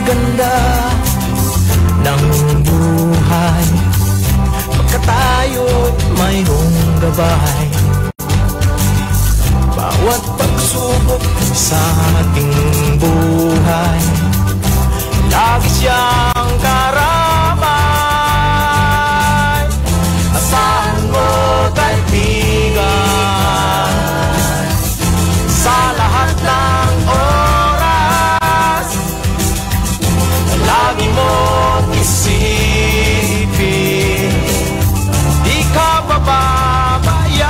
ganda ng buhay, pagkatayo'y mayroong gabay. Bawat pagsubok sa ating buhay, lagi siyang karamay. Asahan mo, kaibigan, sa lahat ng oras, lagi mong isipin, di ka bababayaan.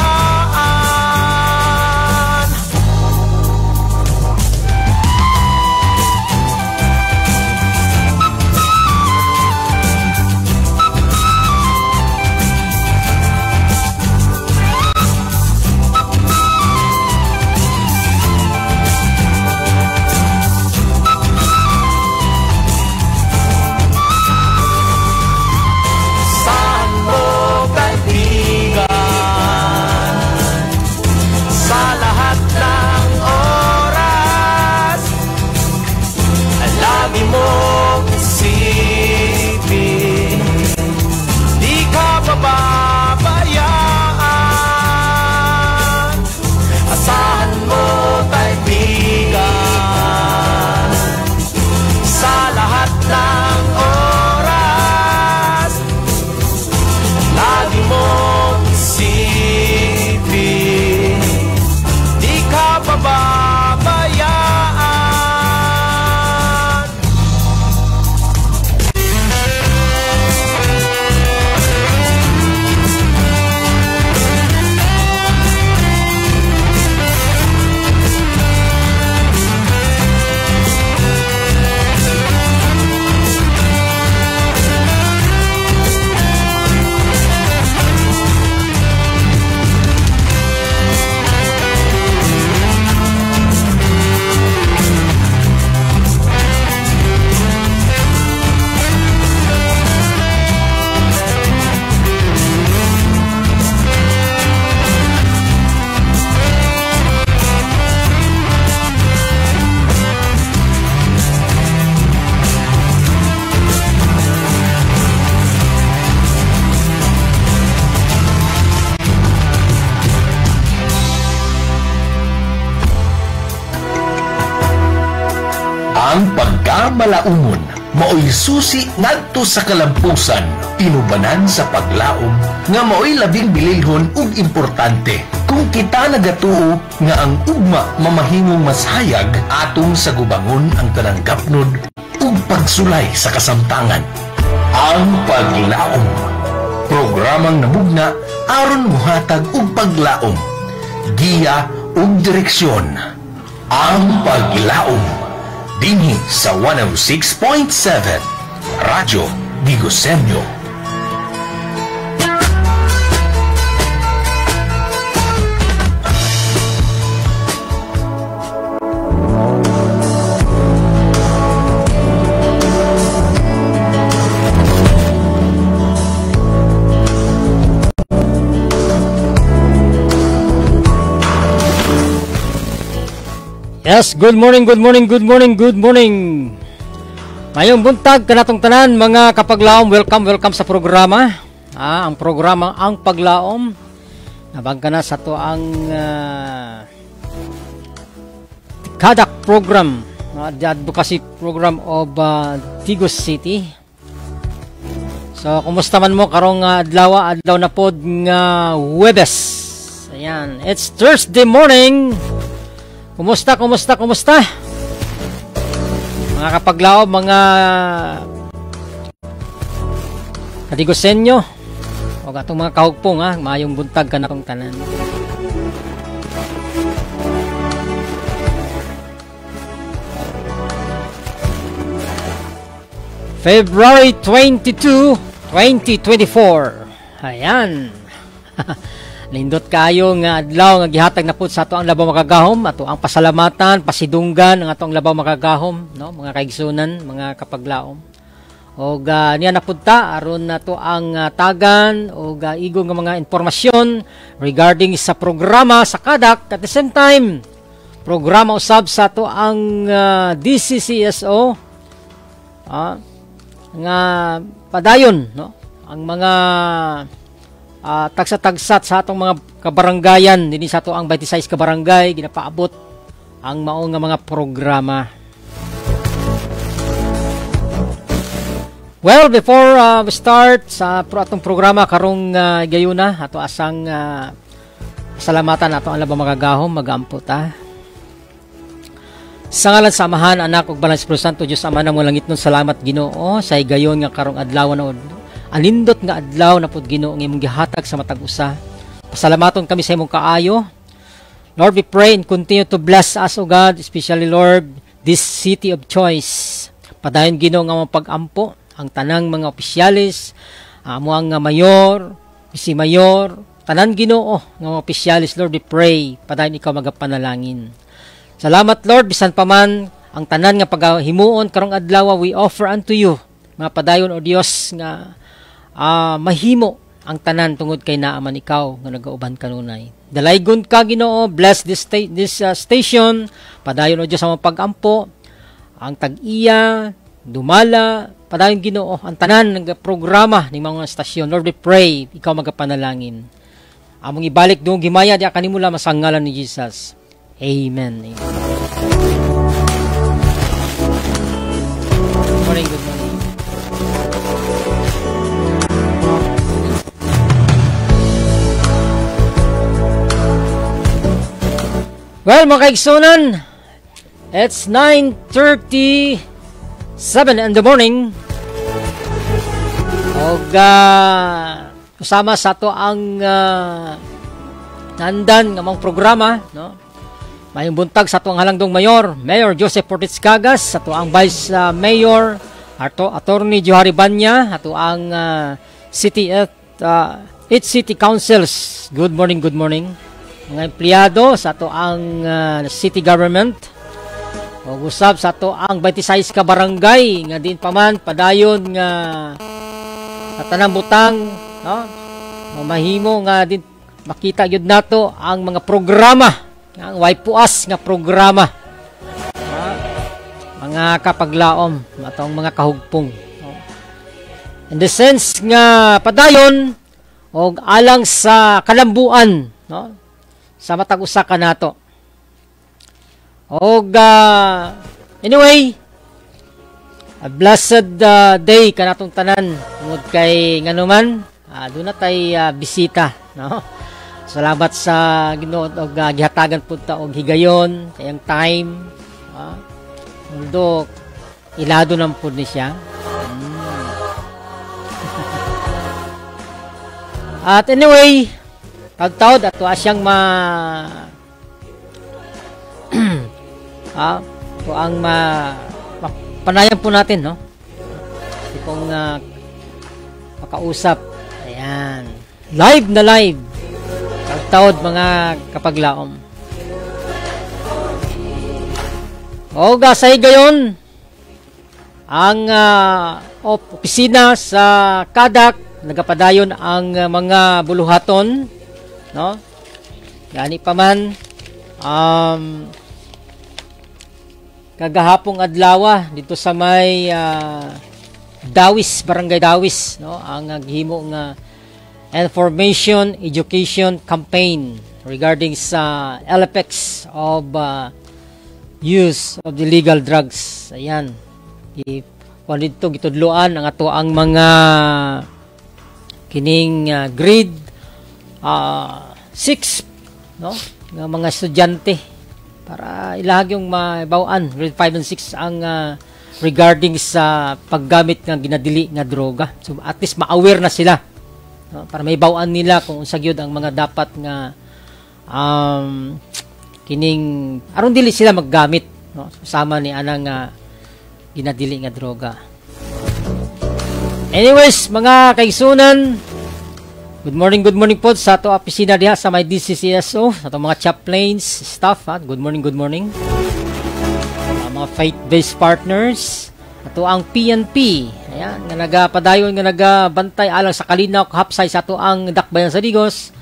Ang pagkamalaumon maoy susi ngadto sa kalampusan, pinubanan sa paglaom nga maoy labing bililhon ug importante. Kung kita nagatuo nga ang ugma mamahimong mas hayag atong sa gubangon ang tanang gapnod ug pagsulay sa kasamtangan. Ang paglaom, programang namugna aron muhatag og paglaom, giya ug direksyon. Ang paglaom dinhi sa 106.7 Radyo Digosenyo. Yes, good morning, good morning, good morning, good morning. Mayong buntag kanatong tanan mga kapaglaom, welcome sa programa. Ang programa Ang Paglaom. Nabang ka na sa to ang Kadak program, the advocacy program of Tigos City. So, kumusta man mo karong adlaw na pod nga Huwebes. Ayan, it's Thursday morning. Kumusta? Mga kapaglaom, mga kadigosenyo, o atong mga kahugpong, mayong buntag ka na kong tanan. February 22, 2024. Ayan. Lindot kayo nga adlaw nga gihatag na pud sa ato ang labaw makagahom, ato ang pasalamatan, pasidunggan ang ato ang labaw makagahom, no, mga kaigsunan, mga kapaglaom. Og niya na pud ta aron nato ang tagan og igong nga mga impormasyon regarding sa programa sa Kadak, at the same time programa usab sa ato ang DCCSO nga padayon, no? Ang mga tagsa-tagsat sa atong mga kabaranggayan dinhi sa ato ang 26 ka barangay ginapaabot ang mao nga mga programa. Well, before we start sa atong programa karong gayuna ato asang salamatan ato ang labang magagahom magampo ta. Sa ngalan sa Amahan, Anak ug Banal Espiritu Santo, Dios Ama namo langit nun, salamat Ginoo sa higayon nga karong adlaw na anindot nga adlaw na pud Ginoo nga imong gihatag sa matag usa. Pasalamaton kami sa imong kaayo. Lord, we pray and continue to bless us, O God, especially Lord, this city of choice. Padayon Ginoo nga mong pag-ampo ang tanang mga opisyalis, amo ang mayor, si mayor, tanan Ginoo nga mga opisyalis, Lord, we pray padayon ikaw magapanalangin. Salamat Lord, bisan pa man ang tanan nga paghimuon karong adlaw we offer unto you. Mga padayon o Dios nga mahimo ang tanan tungod kay naaman ikaw nga nagauban kanunay. Dalaygon ka Ginoo, bless this station. Padayon o Dios sa mga pag-ampo, ang tag-iya, dumala, padayon Ginoo ang tanan nga programa ni mga stasyon. Lord, we pray ikaw magapanalangin. Among ibalik doong gimaya di kanimula masangalan ni Jesus. Amen. Amen. Good morning, good morning. Well, mga kaigsunan, it's 9:37 in the morning. Og kasama sa to ang nandan nga mga programa, no? Mayong buntag sa tuang halangdong mayor, Mayor Joseph Portis Cagas, sa tuang Vice Mayor, Attorney Johari Banya, at tuang City Councils. Good morning, good morning. Mga empleyado sa tuang City Government, o usab sa tuang 26 ka barangay, nga din paman, padayon nga sa tanang butang, no? Mahimo nga din makita yun nato ang mga programa ang way puas nga programa, mga kapaglaom atong mga kahugpong, in the sense nga padayon og alang sa kalambuan, no? Sa matag usa ka nato. Og anyway, a blessed day kanatong tanan tungod kay nganuman doon na tay bisita, no? Salamat sa Ginoo og gihatagan pud ta og higayon kayang time. Although ilado nang pud ni siya. At anyway, pagtaod ato asyang to ang panayan po natin, no? Kung makausap. Ayan. Live na live. Pagtaod mga kapaglaom. O gasay gayon ang opisina sa KADAC nagapadayon ang mga buluhaton, no? Gani pa man kagahapong adlaw dito sa may Dawis, Barangay Dawis, no? Ang naghimo nga information education campaign regarding sa effects of use of the legal drugs. Ayan. Kung dito gitudloan ang ato ang mga kining grade 6, no? Nga mga estudyante para ilahag yung mabawaan grade 5 and 6 ang regarding sa paggamit ng ginadili nga droga. So at least ma-aware na sila, no? Para may bawaan nila kung unsa gyud ang mga dapat nga kining aron dili sila maggamit, no? Sama ni anang ginadili nga droga. Anyways, mga kaigsunan, good morning po sa ato opisina diha sa may DCCSO, sa ato mga chaplains, staff, ha? Good morning. Mga faith-based partners, ato ang PNP, ayan, nga nagapadayon nga nagabantay alang sa kalinaw hapsay sa ato ang dakbayan sa Digos,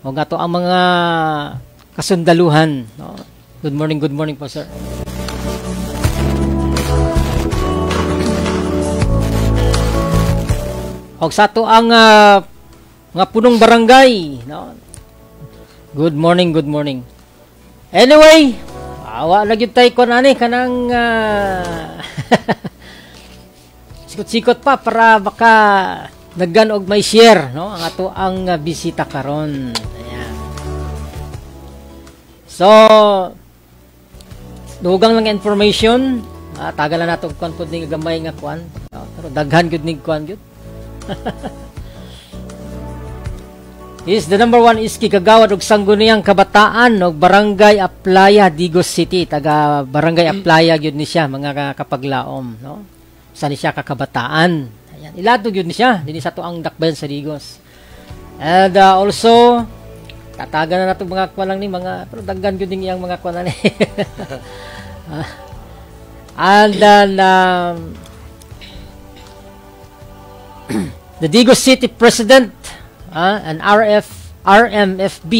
o nga ato ang mga kasundaluhan, no? Good morning po, sir. Og sa to ang mga punong barangay, no? Good morning, good morning. Anyway, awa na gyud tay kon ani kanang sikot-sikot pa para baka naggan og may share, no? Ang ato ang bisita karon. Ayan. So, dugang lang information, tagalan nato kon pud ning gamay nga kuan. Pero daghan gyud ning kuan gyud. Is the number 1 is Kagawad og Sangguniang Kabataan og Barangay Aplaya, Digos City. Taga Barangay Aplaya gyud ni siya, mga kapaglaom, no? Sa ni siya kakabataan. Ayan, ilato gyud ni siya dinhi sa tuang dakbayan sa Digos. And also tatagan na nato mga kuan lang ni mga pero daghan gyud ning iyang mga kuan ni. And then the Digos City President and RMFB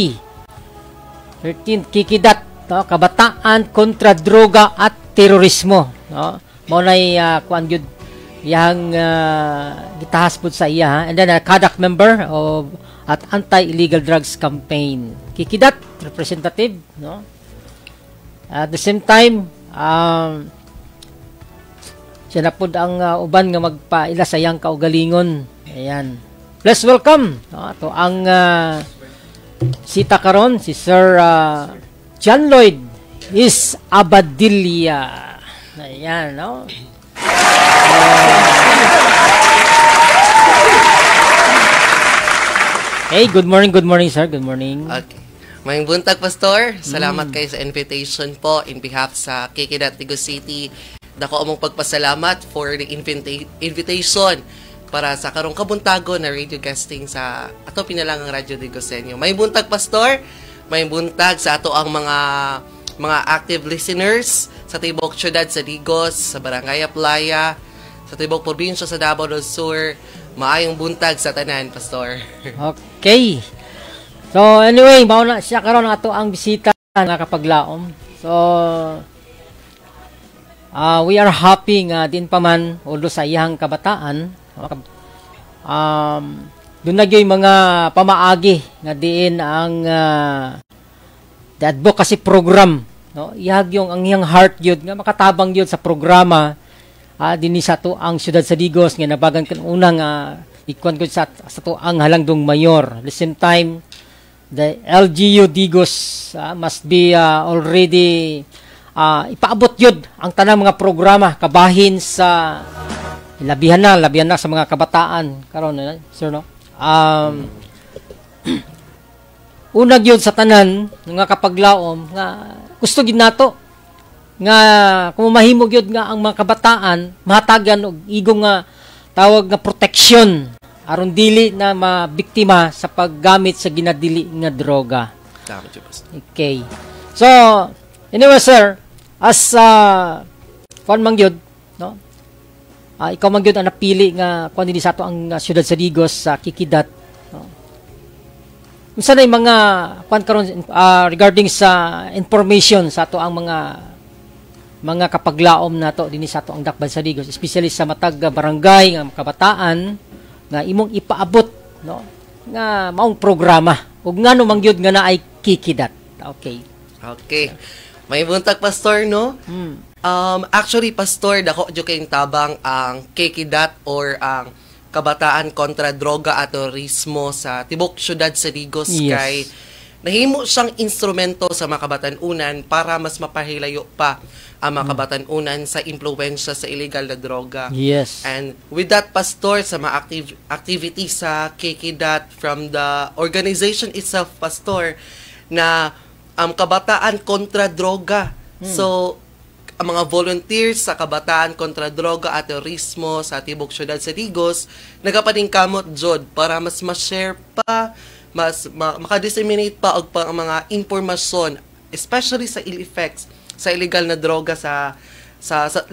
13th Kikidat, no? Kabataan kontra droga at terorismo, no? Mao nay kuan gyud yang gitahas pud sa iya, and then a CADAC member of at anti-illegal drugs campaign. Kikidat representative, no? At the same time siya na pud ang uban nga magpaila sa iyang kaugalingon. Ayan. Let's welcome, no, to ang sita karon si Sir John Lloyd is Abadilla. Ayan, no? Hey, good morning, sir. Good morning. Okay. Mayong buntag, Pastor. Salamat kayo sa invitation po in behalf sa Kikidat, Digos City. Dako among pagpasalamat for the invitation para sa karong kabuntago na radio guesting sa ato pinalangang Radyo Digosenyo. May buntag, Pastor. May buntag sa ato ang mga active listeners sa tibok syudad sa Digos, sa Barangay Aplaya, sa tibok probinsya sa Davao del Sur. Maayong buntag sa tanan, Pastor. Okay. So anyway, mao na siya karon ato ang bisita nga kapaglaom. So we are happy nga din pa man ulo sa iyang kabataan. Doon na yung mga pamaagi nga diin ang the advocacy program, no? Ihag yung ang iyang heart yun nga makatabang yun sa programa dinhi sa to ang siyudad sa Digos nga nabagan kan unang ikuan ko sa to ang halangdong mayor. At the same time the LGU Digos must be already ipaabot yun ang tanang mga programa kabahin sa labihan na sa mga kabataan karon, sir, no? Unag yun sa tanan nga kapaglaom nga gusto gid nato nga kung mahimog yun nga ang mga kabataan mahatagan og igong nga tawag nga protection aron dili na mabiktima sa paggamit sa ginadili nga droga. Tama, Pastor. Okay. So, anyway, sir, as kuan man gyud, no? Ikaw man gyud ang napili nga kuan dinhi sa ato ang siyudad sa Digos sa Kikidat, no? Unsa na yung mga kuan karon regarding sa information sa ato ang mga kapaglaom nato dinhi sa ato ang dakban sa Digos, especially sa matag barangay nga kabataan nga imong ipaabot, no? Nga maong programa ug ngano man gyud nga naay Kikidat. Okay. Okay. May buntag, Pastor, no? Actually, Pastor, dako jo kayong tabang ang Kikidat or ang kabataan kontra droga at terorismo sa tibok syudad sa Digos. Yes. Kay nahimo siyang instrumento sa mga kabatanunan para mas mapahilayo pa ang mga kabatanunan sa impluwensya sa illegal na droga. Yes. And with that, Pastor, sa mga activities sa Kikidat from the organization itself, Pastor, na kabataan kontra droga. So, ang mga volunteers sa kabataan kontra droga at terorismo sa tibok syudad sa Digos nagapaningkamot jud para mas ma-share pa, mas maka-disseminate pa og mga impormasyon, especially sa ill effects sa illegal na droga sa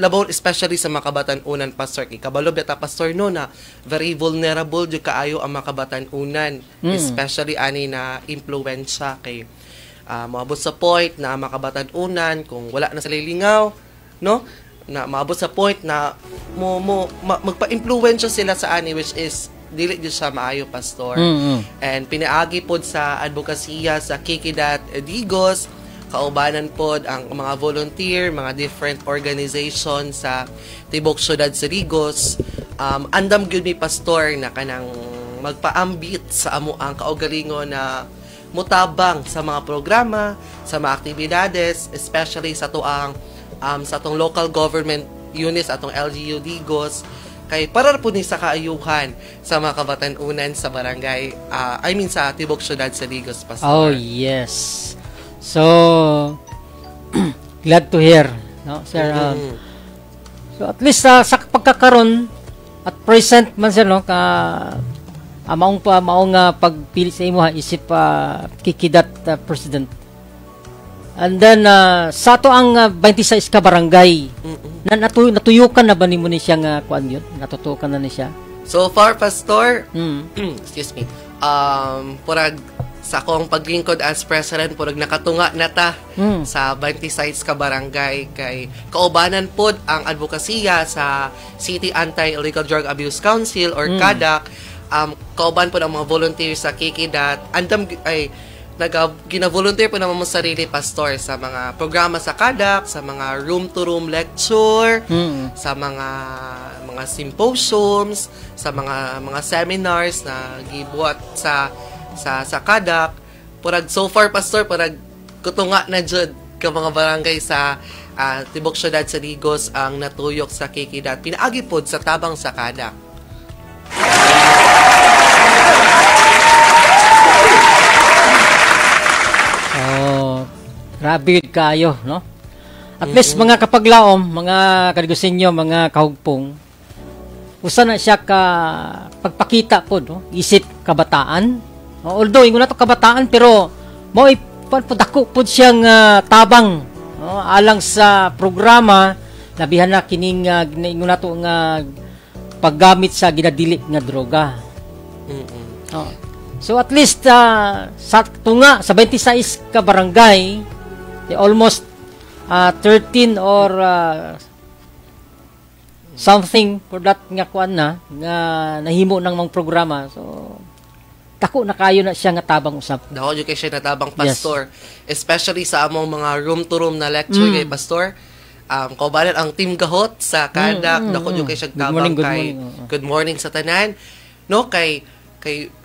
labaw, especially sa mga kabatanunan, Pastor. Kabalo beta, Pastor, no, na very vulnerable jud kaayo ang mga kabatanunan, especially ani na impluwensya kay maabot sa point na makabatanunan kung wala na sa lilingaw, no? Na maabot sa point na magpa-impluwensya sila sa ani, which is dili jud siya maayo, pastor. And pinaagi pod sa advokasya sa Kikidat Digos, kaubanan pod ang mga volunteer, mga different organization sa tibok syudad sa Digos. Andam gyud mi, pastor, na kanang magpaambit sa amo ang kaugalingon na mutabang sa mga programa, sa mga aktibidades, especially sa tuang sa atong local government units, atong LGU Digos, kay para po ni sa kaayuhan sa mga kabatanunan sa barangay, sa tibok syudad sa Digos, pastor. Oh, yes. So, glad to hear, no, sir. So, at least sa pagkakaroon at present man, sir, no, maong pagpili sa imo, isip Kikidat President. And then, sa to ang 26 ka barangay, natuyukan na ba ni mo ni siya nga kuan yun? Natutukan na ni siya? So far, pastor, excuse me, purag sa akong paglingkod as president, purag nakatunga na ta sa 26 ka barangay, kay kaubanan pod ang advokasya sa City Anti-Illegal Drug Abuse Council or CADAC. Kauban po ang mga volunteers sa Kikidat. Gina-volunteer po naman mo sarili, pastor, sa mga programa sa CADAC, sa mga room-to-room lecture, sa mga symposiums, sa mga seminars na gibuhat sa CADAC. Purag so far, pastor, purag kutunga na jud ka mga barangay sa tibok syudad sa Digos ang natuyok sa Kikidat. Pinaagi pod sa tabang sa CADAC. Grabe kayo, no? At least mga kapaglaom, mga kaligusinyo, mga kahugpong, usa na siya ka pagpakita po, no? Isip kabataan. Although ingon na to kabataan, pero mo ipodako po siyang tabang, no? Alang sa programa labihan na kining ingon na to nga paggamit sa ginadili nga droga. So at least sa tunga sa 26 ka barangay, almost 13 or something for that nga kuan na nga nahimo ng mga programa. So dako na kayo na siya nga tabang usab. Dako jud kay siya na tabang, pastor. Yes. Especially sa among mga room-to-room na lecture kay pastor. Kaubanan ang team gahot sa CADAC, dako jud kay siya tabang kay good morning sa tanan. No, kay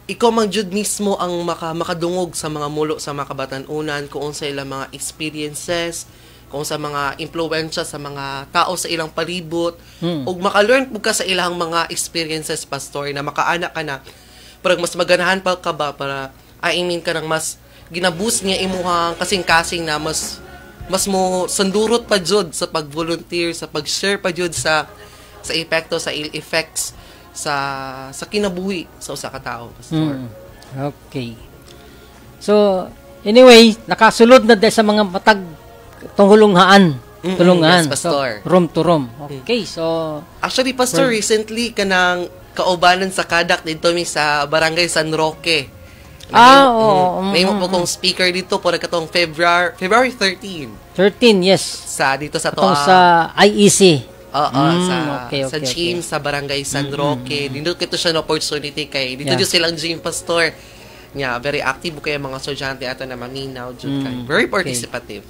ikaw man jud mismo ang makadungog sa mga mulo sa mga kabatanunan kung sa ilang mga experiences, kung sa mga impluwensya sa mga tao sa ilang palibot, ug maka-learn pud ka sa ilang mga experiences, pastor, na makaana ka na parang mas maganahan pa ka ba para ka nang mas ginaboost niya imuhang kasing-kasing na mas mo sandurot pa jud sa pag-volunteer, sa pag-share pa jud sa epekto, sa ill effects sa kinabuhi sa usa ka tawo, pastor. Okay. So, anyway, nakasulod na sa mga matag tulungan. Yes, pastor. So, room to room. Okay, so actually, pastor, recently kanang kaubanan sa CADAC dito mi sa Barangay San Roque. May mo po kong speaker dito para katong February 13. 13, yes. Dito sa IEC. Sa gym sa Barangay San Roque. Dito kito siya na opportunity kay dito jud silang gym, pastor. Very active kay mga estudyante ato na maminaw jud kay. Very participative.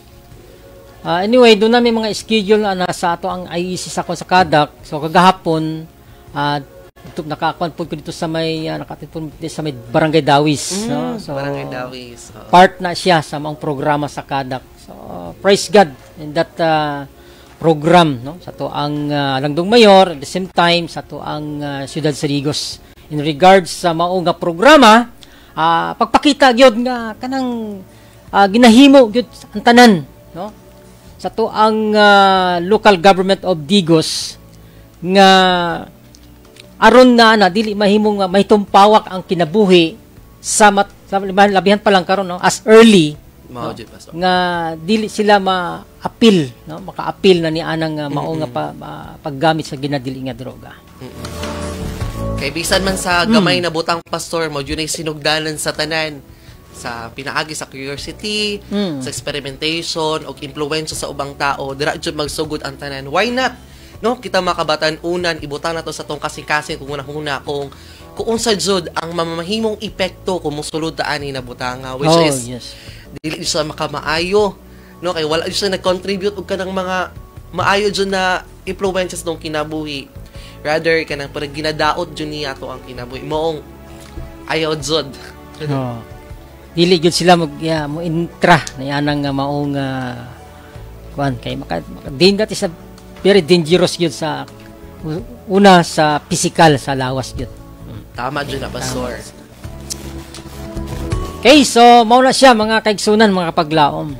Anyway, doon namin mga schedule na sa ato ang IEC sa CADAC. So kagahapon nakakuan po ko dito sa may sa may Barangay Dawis, no? So Barangay Dawis. Part na siya sa mga programa sa CADAC. So praise God in that program, no, sa to ang Langdong Mayor, at the same time sa to ang Ciudad Sarigos in regards sa mao nga programa, pagpakita gyud nga kanang ginahimo gyud ang tanan, no, sa to ang local government of Digos nga aron na dili mahimo nga mahitumpawak ang kinabuhi sa labihan pa lang karon, no, as early nga dili sila ma-appeal, no, maka-appeal na ni anang mao nga paggamit sa ginadili nga droga. Kay bisan man sa gamay na butang, pastor, mo yun ay sinugdanan sa tanan, sa pinaagi sa curiosity, sa experimentation o impluwensya sa ubang tao, dira jud magsugod ang tanan. Why not? No, kita makabatan unan ibutang nato sa tong kasing-kasing kung una kung kung unsa jud ang mamahimong epekto kung mosulod ta ani na butanga, which is yes. dili siya makamaayo, no, kay wala siya nag-contribute og kanang mga maayo jud na influences nung kinabuhi, rather kanang parang ginadaot jud niya to ang kinabuhi moong ayaw jud. Dili gyud sila mo intra na yanang nga maong kuan kay din that is a very dangerous gyud sa una sa physical sa lawas gyud. Tama jud na pastor. Okay, so mao na siya mga kaigsunan, mga kapaglaom.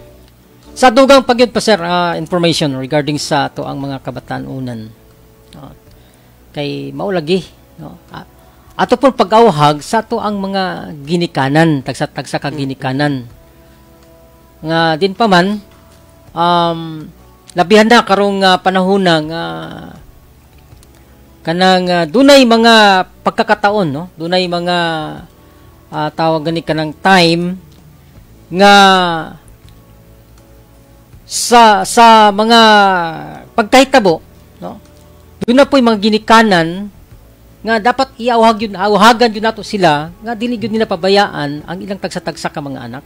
Sa dugang pagyud pa sir, information regarding sa to ang mga kabataan unan. Kay mao lagi, no. Ato pong pag-awhag sa to ang mga ginikanan, tagsa-tagsa ka ginikanan. Nga din pa man labihan na karong panahon nga kanang dunay mga pagkakataon, no? Dunay mga tawag gani kanang time nga sa mga pagkahitabo, no? Doon na po yung mga ginikanan nga dapat iawhagan yun nato sila nga dili gyud nila pabayaan ang ilang tagsa-tagsa ka mga anak.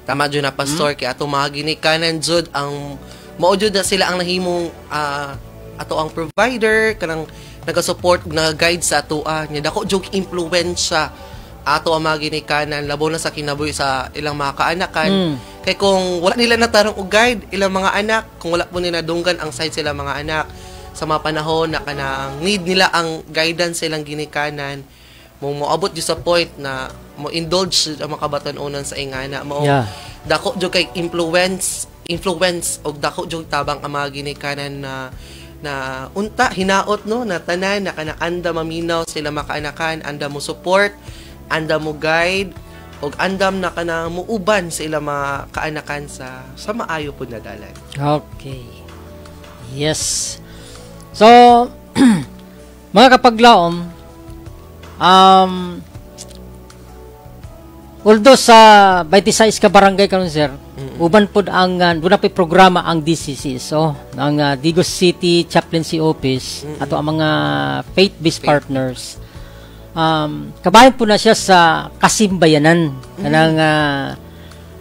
Tama jud na pastor, kay ato mga ginikanan jud ang mao jud na sila ang nahimong ato ang provider kanang naga-support ug naga-guide sa atoa nya dako jud impluwensya ato ang mga ginikanan labo na sa kinabuhi sa ilang mga kaanakan. Kay kung wala nila natarong og guide ilang mga anak, kung wala po nila dunggan ang side sila mga anak sa mga panahon na kanang need nila ang guidance silang ginikanan, moabot jud sa point na mo indulge ang mga kabatan-onan sa ingana mo dako jud kay influence og dako jud tabang ang mga ginikanan na unta hinaot, no, na tanan na kanang anda maminaw sila makaanakan, anda mo support, anda mo guide, og andam na kanang muuban sa ilang mga kaanakan sa maayo pud na dalan. Okay. Yes. So mga kapaglaom, although sa 26 ka barangay karon sir, uban pod ang doon na po programa ang DCC, so ang Digos City Chaplaincy Office ato ang mga faith-based partners. Kabayan po na siya sa kasimbayanan kanang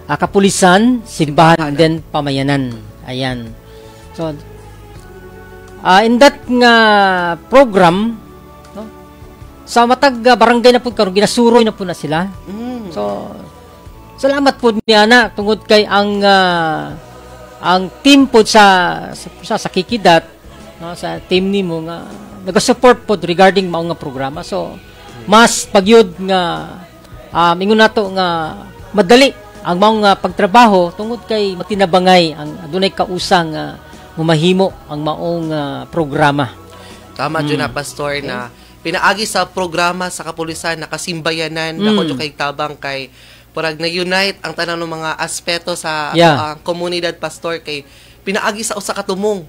kapulisan, simbahan, and then pamayanan. Ayan. So in that nga program, no, sa matag barangay na po karon ginasuroy na po na sila. So salamat po niya na tungod kay ang team po sa Kikidat, no, sa team nimo nga naga-support po regarding mao nga programa. So mas pagyud nga ingon nato nga madali ang mao nga pagtrabaho tungod kay matinabangay ang adunay kausang mamahimo ang maong programa. Tama jud na pastor, okay, na pinaagi sa programa sa kapulisan na kasimbayanan dako jud kay tabang kay parag na-unite ang tanan ng mga aspeto sa komunidad pastor, kay pinaagi sa usa ka tumong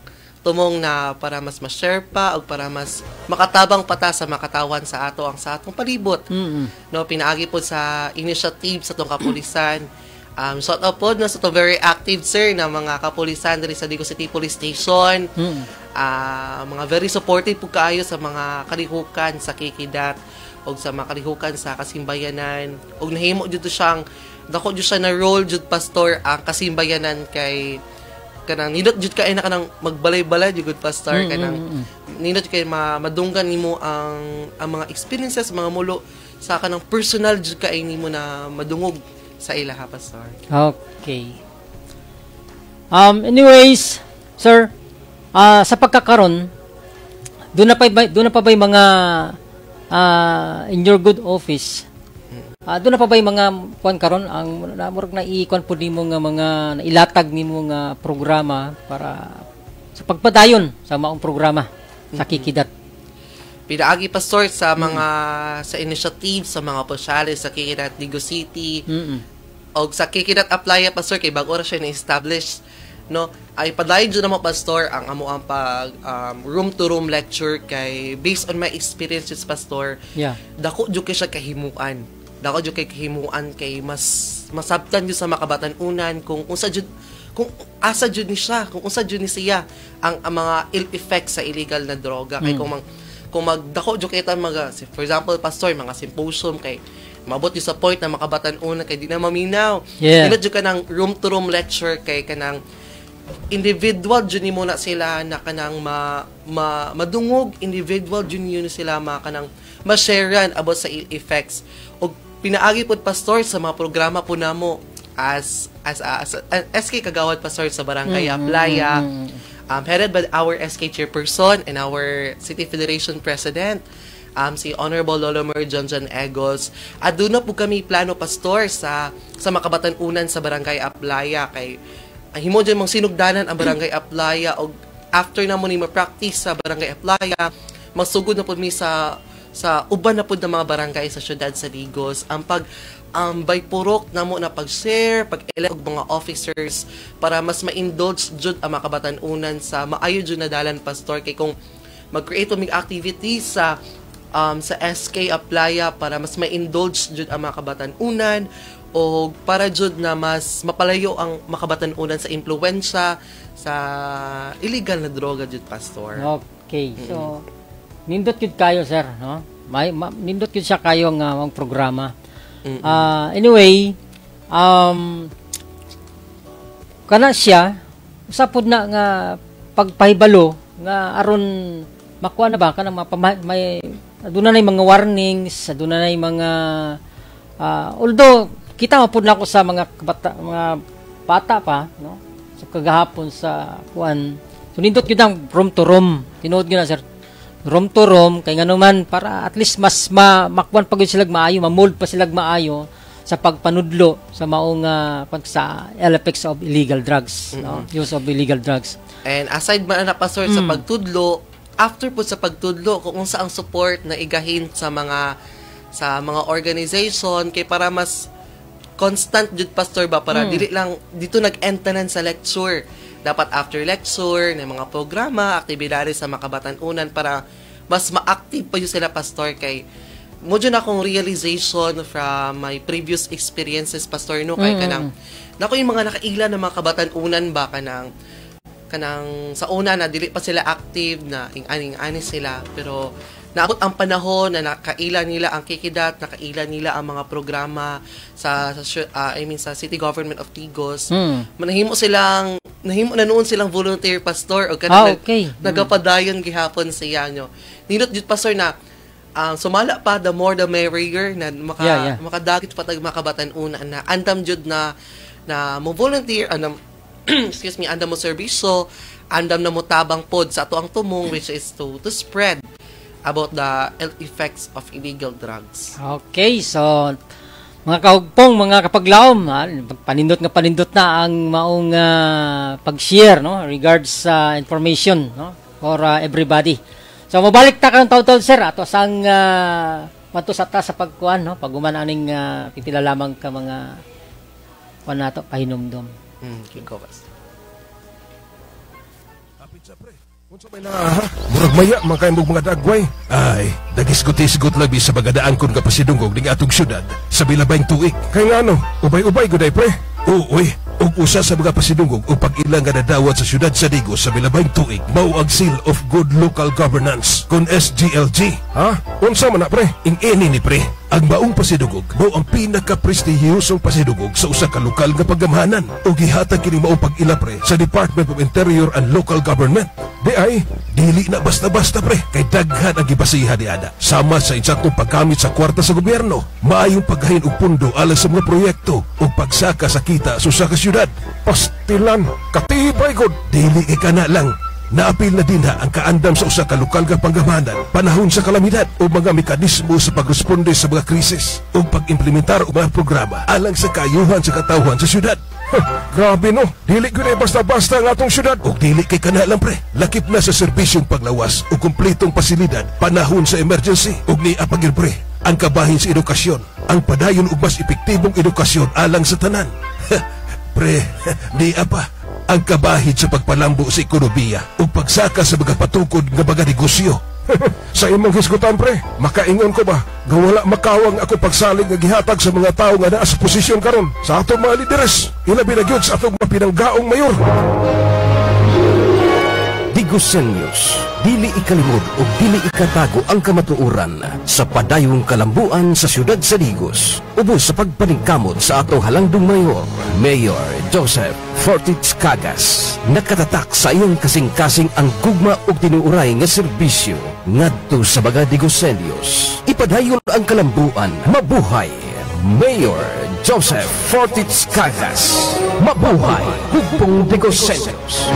na para mas ma-share pa o para mas makatabang pata sa makatawan sa atong palibot. No, pinaagi po sa initiative sa tong kapulisan. Shout out po na sa to very active sir na mga kapulisan diri sa Digos City Police Station. Mga very supportive po kaayo sa mga kalihukan sa Kikidat o sa mga kalihukan sa kasimbayanan. Og nahimo jud siyang dako jud siya na role jud pastor ang kasimbayanan kay kanang nindot jud kay na kanang magbalay-balay jud pastor kanang nindot kay madunggan nimo ang mga experiences, mga mulo sa kanang personal jud kay nimo na madungog sa ila ha pastor. Okay. Anyways, sir, sa pagkakaron doon na pa ba yung mga in your good office? Doon na pa ba yung mga kuan karon ang murag na i-kuan po nimo nga mga nailatag nimo nga programa para sa pagpadayon sa maong programa sa Kikidat? Pinaagi pastor sa mga sa initiative sa mga opisyales sa Kikidat Digos City o sa Kikidat Aplaya pastor kay bag-o ra siya na-establish, no, ay padayon jud na mo pastor ang amo ang pag room to room lecture kay based on my experiences pastor. Dako jud kay siya kahimuan. Dako jud kay kahimuan kay mas masabtan jud sa makabatan-unan kung asa jud ni siya, kung unsa jud ni siya ang mga ill effects sa illegal na droga. Kay kung magdako jud kita for example pastor mga symposium kay mabot yung sa point na makabatan-unan kay di na maminaw. Dili jud ka ng room to room lecture kay kanang individual jud ni muna sila na kanang madungog individual jud yun sila kanang ma-sharean about sa ill effects og pinaagi pod pastor sa mga programa po namo as SK Kagawad Pastor sa Barangay Aplaya, headed by our SK Chairperson and our City Federation President, si Honorable Lolomer John Egos. At doon na po kami plano, Pastor, sa makabatan-unan sa Barangay Aplaya. Kay himo dyan mong sinugdanan ang Barangay Aplaya o after na mo ni ma-practice sa Barangay Aplaya, magsugod na po mi sa uban na po ng mga barangay sa syudad sa Digos. Ang by purok na mo na pag-share, pag-elect og mga officers para mas ma-indulge jud ang mga kabatan-unan sa maayo jud na dalan, Pastor, kay kung mag-create mig activities sa SK Aplaya para mas ma-indulge jud ang mga kabatan-unan o para jud na mas mapalayo ang makabatan-unan sa impluwensya sa illegal na droga jud, Pastor. Okay. So nindot jud kayo, sir, no? Nindot jud siya kayo nga ang programa. Anyway, kana siya usapod na nga pagpahibalo nga aron makuha na ba kanang may aduna nay mga warnings, aduna nay mga although kita mapud na ako sa mga bata pa, no? So kagahapon sa kuan. So nindot gyud ang room to room. Tinuod gyud na, sir. Room to room kay ngano man para at least mas makuan pag sila maayo, ma-mold pa sila maayo sa pagpanudlo sa maong sa effects of illegal drugs, no? Use of illegal drugs. And aside man na, Pastor, sa pagtudlo, after po sa pagtudlo kung unsa ang support na igahin sa mga organization kay para mas constant jud, Pastor, ba para dili lang dito nag-entanan sa lecture. Dapat after lecture, na mga programa, aktibidades sa makabatan-unan para mas ma-active pa yun sila, Pastor, kay mo dyan akong realization from my previous experiences, Pastor, no, kay kanang nako yung mga nakaila na mga kabatan-unan ba kanang sa una na dili pa sila active na ing-aning sila, pero naabot ang panahon na nakaila nila ang Kikidat, nakaila nila ang mga programa sa City Government of Tigos. Nahimo na noon silang volunteer, Pastor, o kanang nagapadayon gihapon siya nyo. Nindot jud, Pastor, na sumala pa, the more the merrier, na makadagit pa tag makabatan-unan na andam jud na mo volunteer, andam mo serbisyo, andam na mo tabang pod sa ato ang tumong, which is to spread about the effects of illegal drugs. Okay, so mga kahugpong, mga kapaglaom, panindot na ang maong pag-share, no, regards sa information, no, for everybody. So mabalik ta kang taw-taw, sir, ato sang matusata sa pagkuan, no, paguman aning pitila lamang ka mga kuan nato pahinumdom. Kikopas. Unsa may murag maya makaimbog mga dagway. Ay, dagis-gutis-gut labi sa bagadaan kon kapasidungog ning atong syudad sa bilabayng tuig. Kay ngano, ubay-ubay guday pre. Uy, ug usa sa mga pasidungog o pag-ilang nga nadawat sa syudad sa Digos sa bilabayng tuig mao ang Seal of Good Local Governance kon SGLG. Ha? Unsa man na pre? Ing-ini ni pre. Ang maong pasidugog mao ang pinaka-prestihiyosong pasidugog sa usa ka lokal nga paggamhanan ug gihatag kini mao pag-ila pre sa Department of Interior and Local Government. Di ay, dili na basta-basta pre, kay daghan ang gibasiha di ada. Sama sa insaktong paggamit sa kwarta sa gobyerno, maayong paghahin og pundo alang sa mga proyekto ug pagsaka sa kita sa usa ka syudad. Pastilan, katibay gud, dili ka na lang. Naapil na din ang kaandam sa usa ka lokal nga panggamanan, panahon sa kalamidad o mga mekanismo sa pagresponde sa mga krisis o pag-implementar og mga programa alang sa kaayuhan sa katawhan sa syudad. Grabe no, dili ko na basta-basta ang atong syudad o dili kay kanalang pre. Lakip na sa serbisyong paglawas o kumpletong pasilidad panahon sa emergency o ni apagir pre. Ang kabahin sa edukasyon, ang padayon og mas epektibong edukasyon alang sa tanan. Pre, di apa ang kabahid sa pagpalambo sa ekonomiya o pagsaka sa mga patukod nga mga negosyo. Sa imong hisgutan pre, makaingon ko ba nga wala makawang ako pagsalig nga gihatag sa mga tao nga naa sa posisyon karon sa atong mga lideres, ilabi na gyud sa atong mga pinanggaong mayor. Digosenios, dili ikalimod o dili ikatago ang kamatuoran sa padayong kalambuan sa siyudad sa Digos. Ubos sa pagpaningkamot sa atong halangdong mayor, Mayor Joseph Fortich Cagas. Nakatatak sa iyang kasing-kasing ang gugma o tinuuray nga serbisyo ngadto sa mga Digosenios. Ipadayon ang kalambuan, mabuhay Mayor Joseph Fortich Cagas. Mabuhay Hugpong Digosenios.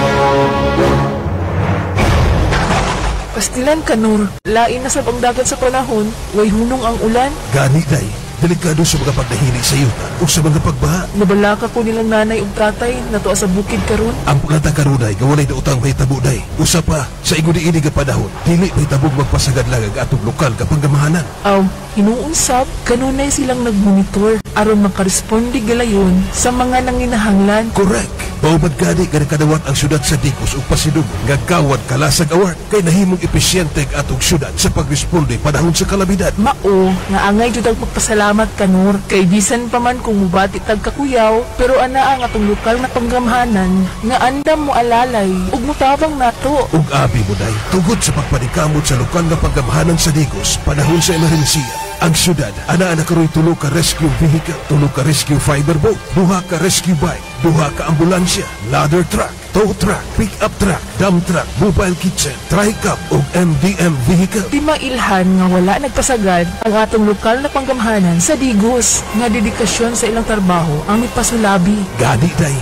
Pastilan ka, Nor. Lain na sa pangdagat sa panahon, way hunong ang ulan. Gani, day. Delikado sa mga pagdahili sa yuta o sa mga pagbaha. Nabalaka ko nilang nanay ug tatay na tuwa sa bukid karon. Ang pagkata karunay, gawalay na utang may tabo, day. Usa pa, sa igudi ini nga panahon, dili may tabog magpasagad lang ang atong lokal kapag gamahanan. Aw, hinuunsab, kanunay silang nagmonitor aron makaresponde galayon sa mga nanginahanglan. Correct. Baumad gani ka nakadawat ang syudad sa Digos o Pasidug nga kawad kalasag award kay nahimong epesyente ang atong syudad sa pagresponde panahon sa kalamidad. Mao, nga angay jud ang pagpasalamat kanor kay bisan pa man kung mubati tag kakuyaw, pero ana ang atong lokal na panggamhanan nga andam mo alalay ug mutabang nato. Ug abi mo day, tungod sa pagpanikamot sa lokal nga panggamhanan sa Digos panahon sa emerhensiya. Ang syudad, ana karoy tulo ka rescue vehicle, tulo ka rescue fiber boat, duha ka rescue bike, duha ka ambulansya, ladder truck, tow truck, pick-up truck, dump truck, mobile kitchen, tri-cab ug MDM vehicle. Di mailhan nga wala nagpasagad ang atong lokal na panggamhanan sa Digos nga dedikasyon sa ilang trabaho ang ipasulabi. Gani day.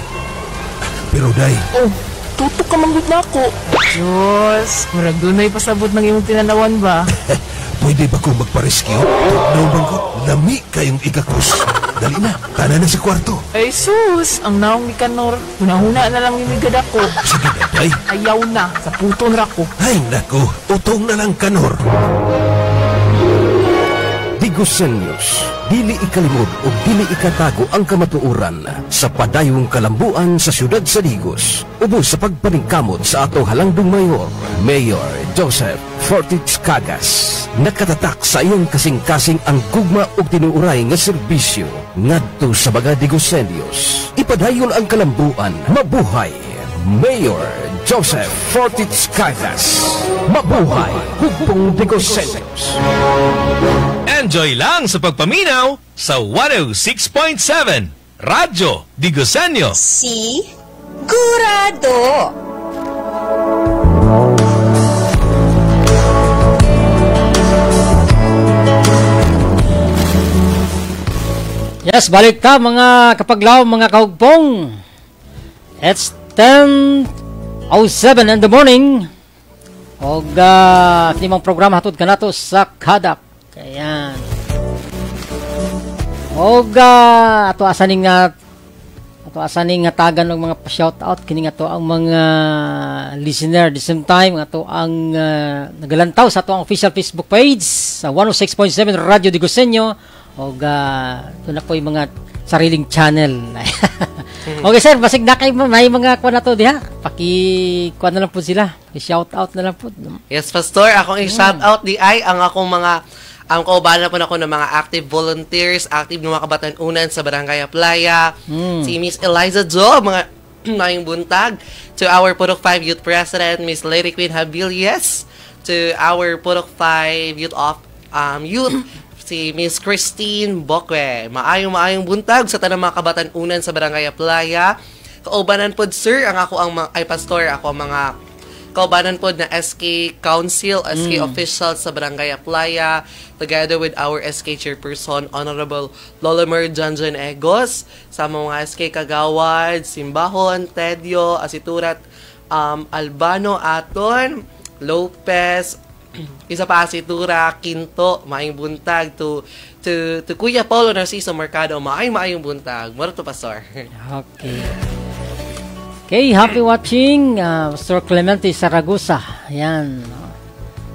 Pero day, Oh, tutok ka manggod na ako. Diyos, murag dunay pasabot ng imong tinanawan ba? pwede ba kong magpa-rescue? Tugnaw bang ko? Lami kayong ikakus. Dali na, tanan na sa kwarto. Ay sus, ang naong ni Kanor. Huna-huna na lang imigad ako. Sige na, day. Ayaw na, sa puton ra ko. Ay, nako, utong na lang Kanor. Digosenios, dili ikalimod o dili ikatago ang kamatuoran sa padayong kalambuan sa siyudad sa Digos. Ubos sa pagpaningkamot sa atong halangdong mayor, Mayor Joseph Fortich Cagas. Nakatatak sa iyang kasing-kasing ang gugma o tinuuray nga serbisyo ngadto sa mga Digosenios. Ipadayon ang kalambuan, mabuhay Mayor Joseph Fortich Cagas. Mabuhay Hugpong Digosenios. Enjoy lang sa pagpaminaw sa 106.7 Radyo Digosenyo. Sigurado. Yes, balik ta mga kapaglaw, mga kahugpong. It's 10:07 in the morning. Og kinimang programa hatod kanato sa Kadak. Ayan. Og ato asaning tagan ng mga pa-shout out kini ato ang mga listener the same time ato ang nagalantaw sa ato ang official Facebook page sa 106.7 Radyo Digosenyo. Og ito na po yung mga sariling channel. Okay sir, basig na kayo may mga kuha na to diha. Paki-kuha na lang po sila. I-shout out na lang po. Yes, Pastor. Akong i-shout out di ay ang akong mga ang kaubalan po na ako ng mga active volunteers, active ng mga kabatanunan sa Barangay Playa. Si Miss Eliza Jo, mga ngayong buntag. To our Purok 5 Youth President, Miss Lady Queen Habilies. To our Purok 5 Youth si Miss Christine Bokwe. Maayong buntag sa tanang mga kabatanunan sa Barangay Playa. Kaubanan po, sir, Pastor, ako ang mga kaubanan po na SK Council, SK official sa Barangay Playa, together with our SK Chairperson, Honorable Lolomer Janjan Egos, sa mga SK Kagawad, Simbahon, Tedio, Asiturat, Albano, Aton, Lopez, isa pa Asitura, Quinto, maayong buntag to Kuya Paulo Narciso Mercado, maayong buntag. Moro to, Pastor. Okay, happy watching, Pastor Clemente Saragosa. Ayan.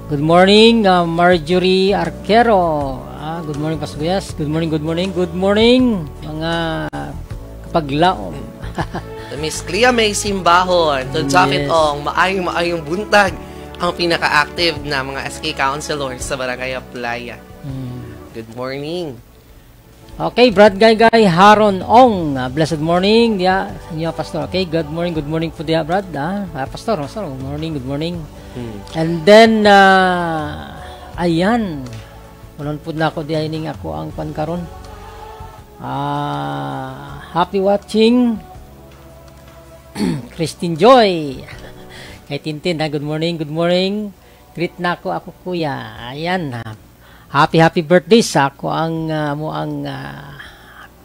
Good morning, Marjorie Arquero. Good morning, Pastor Guyas. Good morning, mga kapaglaom. Miss Clea May Simbahon, to Japit Ong, maayong buntag. Ang pinaka-active na mga SK Councilors sa Barangay Playa. Good morning. Okay, Brad Gaygay Haron Ong. Blessed morning dia inyo pastor. Okay, good morning po dia Brad. Pastor, good morning. And then ayan. Unon pud na ako dia ining ako ang pankaron. Happy watching. Christine Joy. Kay Tintin, good morning. Greet na ako kuya. Ayan. Happy birthday sa ako ang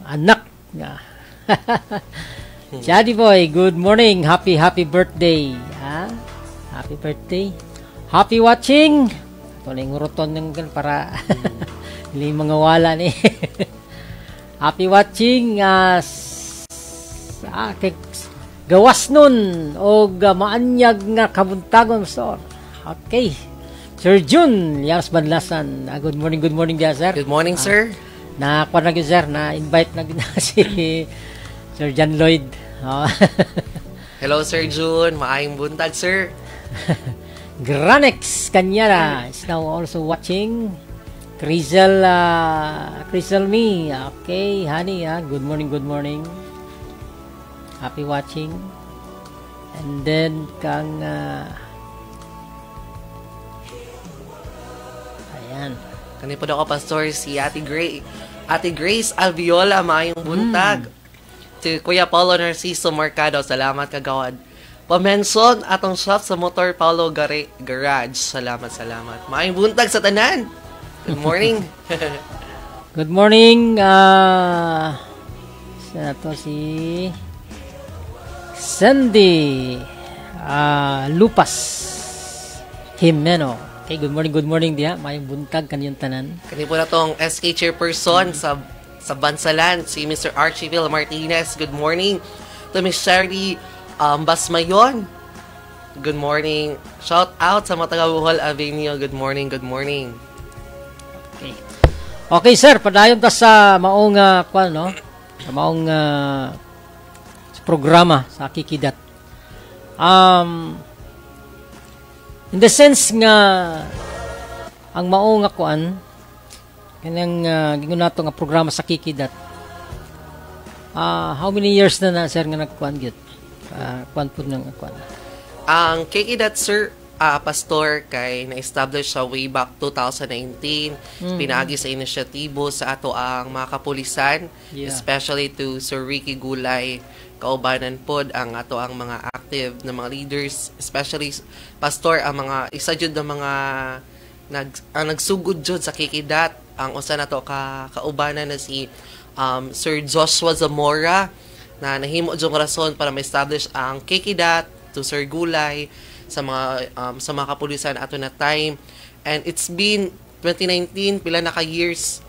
anak. Jadi boy, good morning. Happy birthday. Happy birthday. Happy watching. Tuling uruton ng para hindi mga wala ni. Happy watching gawas nun o maanyag nga kabuntagon store. Okay. Sir Jun, Yars Banlasan. Good morning dia sir. Good morning, sir. Nakuha na yun, sir. Na-invite na yun si Sir John Lloyd. Hello, Sir Jun. Maayong buntag, sir. Granex Kanyara is now also watching. Crizel me. Okay, honey. Good morning. Happy watching. And then, kang... ayan. Kani po ako, Pastor, si Ate Grace Alviola, maayong buntag. To Kuya Paulo Narciso Mercado, salamat kagawad. Pamenson, atong shop sa Motor Paulo Garage. Salamat. Maayong buntag sa tanan. Good morning. Good morning. Sana to si Sandy Lupas Jimeno. Okay, good morning dia. Maayong buntag kaniyong tanan. Kani po na tong SK Chairperson sa Bansalan, si Mr. Archiville Martinez. Good morning. To Miss Shirley Basmayon. Good morning. Shout out sa mga taga Bohol Avenue. Good morning. Okay, sir, padayon ta sa maong maong programa sa Kikidat. In the sense nga ang mao nga kuan kanang gingon nato nga programa sa Kikidat. How many years na sir nga nagkuan gyud? Kuan pud nang kuan. Ang Kikidat, sir, Pastor, kay na-establish sa way back 2019. Pinaagi sa inisyatibo sa ato ang mga kapulisan, especially to Sir Ricky Gulay, kaubanan pod ang ato ang mga active na mga leaders, especially Pastor, ang mga isa jud na mga nagsugod jud sa Kikidat. Ang usa nato kaubanan na si Sir Joshua Zamora, na nahimo jud rason para ma-establish ang Kikidat to Sir Gulay sa mga kapulisan ato na time. And it's been 2019, pila na ka years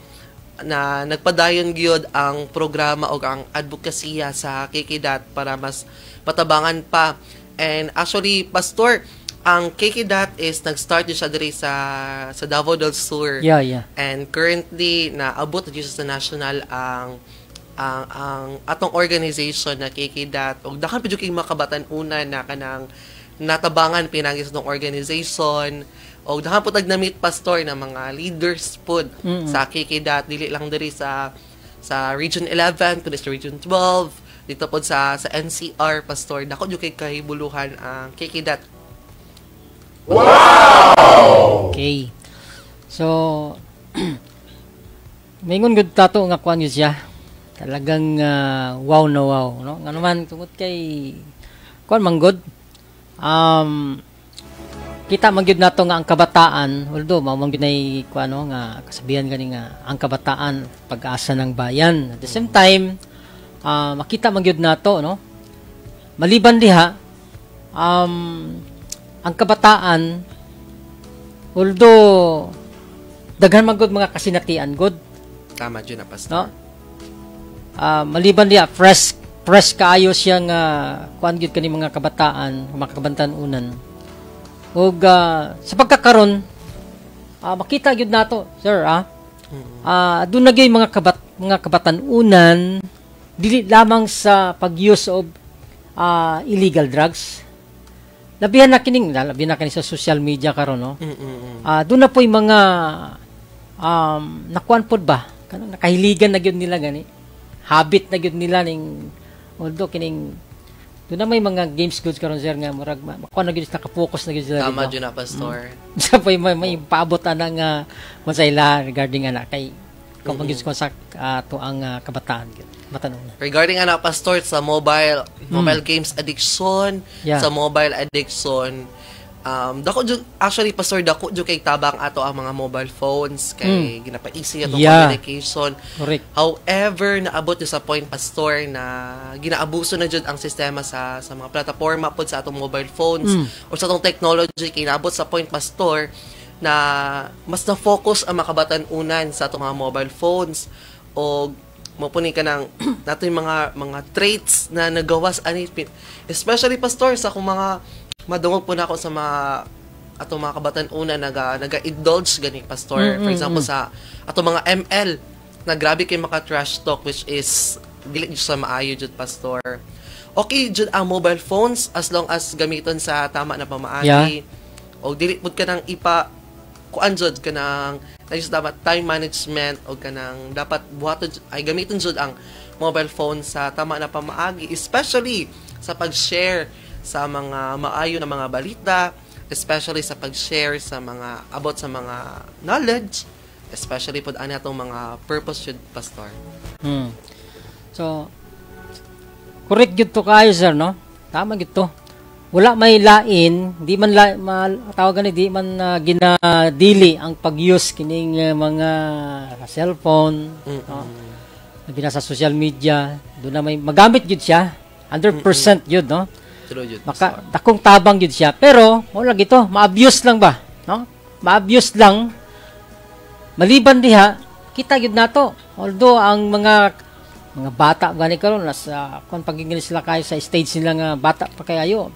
na nagpadayon gyud ang programa o ang advokasya sa Kikidat para mas patabangan pa. And actually, Pastor, ang Kikidat is nag-start siya diri sa Davao del Sur. Yeah. And currently naabot na sa national ang atong organization na Kikidat. Og dakan pa jud kay makabatan-una na kanang natabangan pinagi sa itong organization o dahan po tag-na-meet pastor na mga leaders po sa Kikidat, dili lang diri sa Region 11 kundi sa Region 12 dito po sa NCR, pastor, dako yung kay buluhan ang Kikidat. Wow! Okay, so mayingon gud tato nga kuan yun siya talagang wow na wow, no? Nga naman tungod kay kuan manggod. Kita magyud nato nga ang kabataan, although mamanggid nay kuano nga kasabihan gani nga ang kabataan pag-asa ng bayan. At the same time, makita magyud nato, no? Maliban diha, ang kabataan, although daghan man gud mga kasinatian gud. Tama jud na, pastor. No? Maliban diha, fresh kaayo siya nga kuan gyud kani mga kabataan, mga kabantan-unan. Ug sa pagkakaron makita gyud nato, sir, doon nagyoy mga kabatan-unan dili lamang sa pag-use of illegal drugs. Labihan na kini sa social media karon, no? Doon na po'y mga nakuan pod ba kanang nakahiligan na gyud nila gani. Habit na gyud nila ning although kining doon na may mga games goods karon sir nga murag mako na gyud naka-focus na gyud sila. Tama dyan na, Pastor. Sa po may paabot ana nga masayla regarding ana kay kung ko sa to ang kabataan gyud. Matanong na. Regarding Pastor, sa mobile games addiction, sa mobile addiction, actually, Pastor, dako dyan kay tabang ato ang mga mobile phones, kay ginapaisi atong communication. Correct. However, naabot yun sa point, Pastor, na ginaabuso na dyan ang sistema sa mga plataforma po sa atong mobile phones o sa atong technology, kay naabot sa point, Pastor, na mas na-focus ang makabatan-unan sa atong mga mobile phones o mapunin ka ng nato yung mga traits na nagawas ani, especially, Pastor, sa akong mga madungog po na ako sa atong mga kabatan-una naga-indulge gani, Pastor. For example, sa atong mga ML na grabe kay maka-trash talk, which is dili jud sa maayo jud, Pastor. Okay jud ang mobile phones as long as gamiton sa tama na pamaagi. O dili pud ka nang kuan jud ka nang dapat time management o ka nang dapat buhaton ay gamiton jud ang mobile phone sa tama na pamaagi, especially sa pag-share sa mga maayo na mga balita, especially sa pag-share sa mga about sa mga knowledge, especially pod ani atong mga purpose jud, Pastor. So correct gyud to kayo, sir, no? Tama gyud to. Wala may lain, di man tawagan di man ginadili ang pag-use kining mga cellphone, no? Labi na sa social media, do na may magamit gyud siya. 100% gyud, no? Maka dakong tabang gyud siya, pero wala gito, ma-abuse lang ba, no? Ma-abuse lang. Maliban diha, kita gyud nato. Although ang mga bata gani karon nasa kon pagiging sila kayo sa stage nila nga bata pa kayo.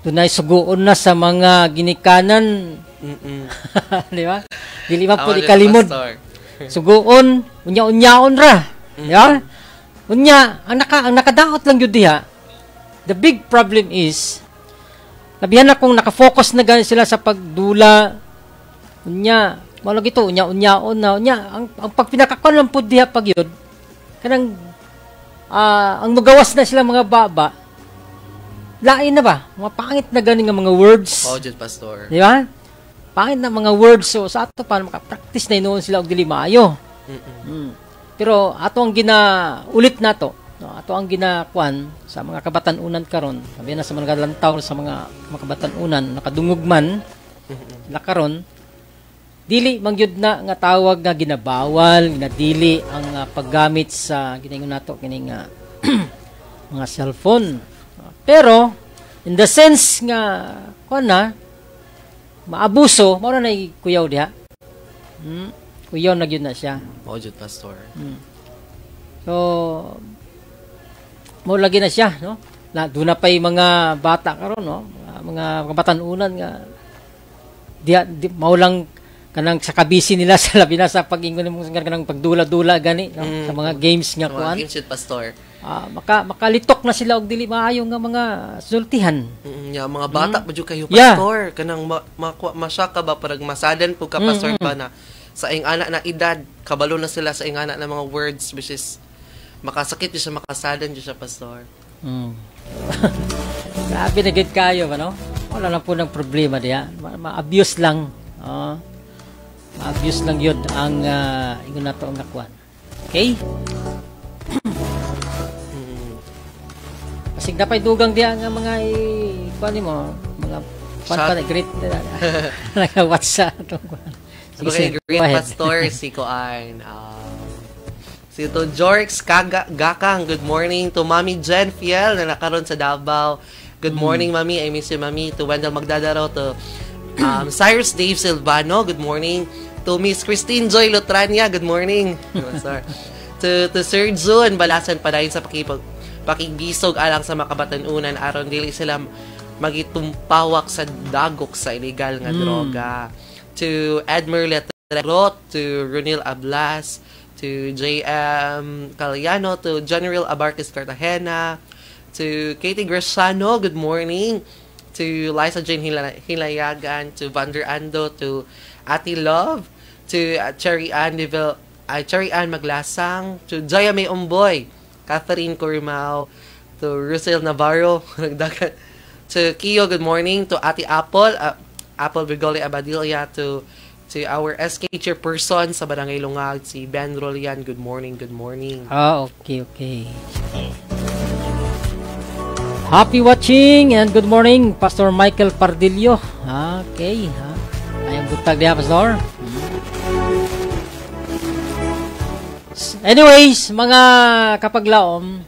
Dunay suguon na sa mga ginikanan. Di ba? Dili man pud ikalimod. Suguon, unya-unyaon ra. Di ba? Unya, ang nakadaot lang gyud diha. The big problem is, labihan akong nakafocus na gani sila sa pagdula. Unya, wala gito, unya-unyaon na. Unya, ang pagpinakakon lang po diha pag yun, kanang, ang magawas na sila mga baba, lain na ba? Mga pangit na gani nga mga words. Oh, Jud, Pastor. Di ba? Pangit na mga words. So, sa ato, para makapractice na inoon sila og dili maayo. Pero, ato ang ulit na to. No, ato ang ginakuan sa mga kabatan-unan karon, sabi na sa mga lantaw sa mga kabatan-unan nakadungog man la karon, dili mangyud na nga tawag nga ginabawal, ginadili ang paggamit sa giningon nato kining mga cellphone. Pero in the sense nga kuan na maabuso, mao na kuyaw diha. Kuyaw na gyud na siya. Mao jud, Pastor. So mo lagi na siya, no? Doon na pa yung mga bata karon, no? Mga kabatan-unan nga di maulang kanang sa kabisi nila sa labi na sa pag-ingon mo kanang pagdula-dula gani, no? Sa mga games nga kuan. Mga games yun, Pastor. Makalitok na sila og dili maayo nga mga sultihan. Mga bata pa jud kayo, Pastor. Kanang masyaka ba parang masadan po ka, Pastor, ba na sa ing anak na edad kabalo na sila sa ing anak na mga words, which is makasakit yun siya, makasadan yun siya, Pastor. Grabe na gid kayo ba, no? Wala lang po ng problema diya. Ma-abuse lang. Ma-abuse lang yun ang ingon nato ang nakuan. Okay? Kasig na pa'y dugang diya nga mga kuan mo, mga pan great nag-WhatsApp itong kuan. Okay, great, Pastor. Si Kuan. Si to Jorx Gakang, good morning. To Mami Jen Fiel na nakaroon sa Davao. Good morning, Mami. I miss you, Mami. To Wendell Magdadaro. To Cyrus Dave Silvano, good morning. To Miss Christine Joy Lotrania, good morning. to Sir June Balasan padayon sa pakigbisog alang sa makabatan-unan aron dili sila magitumpawak sa dagok sa illegal nga droga. To Edmer Letrerot, to Ronil Ablas, to J.M. Caliano, to General Abarquez Cartagena, to Katie Greciano, good morning, to Liza Jane Hilayagan, to Vander Ando, to Ati Love, to Cherry Ann Cherry Ann Maglasang, to Joya May Umboy, Catherine Corimao, to Russell Navarro, nagdagan, to Kiyo, good morning, to Ate Apple, Apple Brigoli Abadilla, to our SK chairperson sa Barangay Lungag, si Ben Rolian, good morning, good morning. Okay. Happy watching and good morning, Pastor Michael Pardillo. Okay, ayang butag diya, Pastor. Anyways, mga kapaglaom,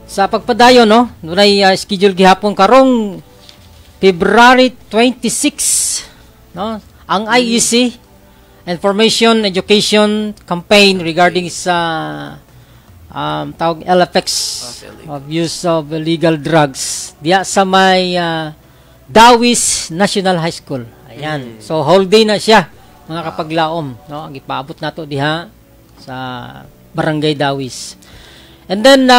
sa pagpadayon, no, dunay schedule gihapon karong February 26, no, ang IEC Information Education Campaign regarding sa tawag LFX of use of illegal drugs diya sa may Dawis National High School. Ayan. So whole day na siya, mga kapaglaom, no, ang ipaabot nato diha sa Barangay Dawis. And then